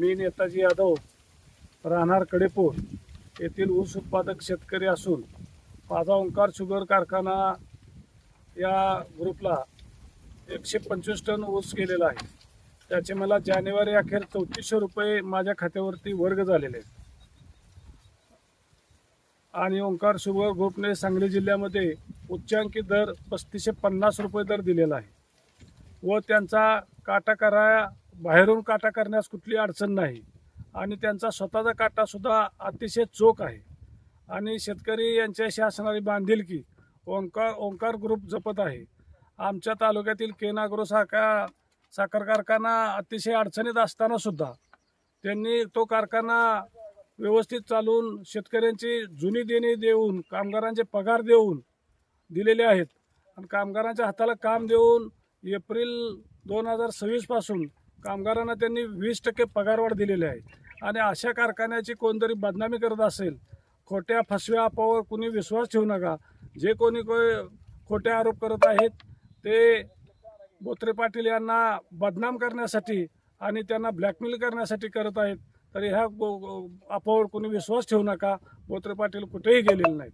मी नेताजी यादव राहणार कडेपूर येथील ऊस उत्पादक शेतकरी असून माझा ओंकार शुगर कारखाना या ग्रुपला 125 टन ऊस गेलेला आहे। त्याचे मला जानेवारी अखेर 3400 रुपये माझ्या खात्यावरती वर्ग झालेले आहेत। आणि ओंकार शुगर ग्रुपने सांगली जिल्ह्यामध्ये उच्चांकी दर 3550 रुपये दर दिलेला आहे व त्यांचा बाहेरून काटा करण्यास कुठली अडचण नाही आणि त्यांचा स्वतःचा काटासुद्धा अतिशय चोख आहे आणि शेतकरी यांच्याशी असणारी बांधिलकी ओंकार ग्रुप जपत आहे। आमच्या तालुक्यातील केनाग्रो साखर कारखाना अतिशय अडचणीत असताना सुद्धा त्यांनी तो कारखाना व्यवस्थित चालवून शेतकऱ्यांची जुनी देणी देऊन कामगारांचे पगार देऊन दिलेले आहेत आणि कामगारांच्या हाताला काम देऊन एप्रिल 2026 पासून कामगारांना त्यांनी 20% पगारवाढ दिलेली आहे। आणि अशा कारखान्याची कोणतरी बदनामी करत असेल, खोट्या फसव्या अफवावर कुणी विश्वास ठेवू नका। जे कोणी खोटे आरोप करत आहेत ते बोत्रे पाटील यांना बदनाम करण्यासाठी आणि त्यांना ब्लॅकमेल करण्यासाठी करत आहेत। तर ह्या अफवावर कोणी विश्वास ठेवू नका। बोत्रे पाटील कुठेही गेलेले नाहीत।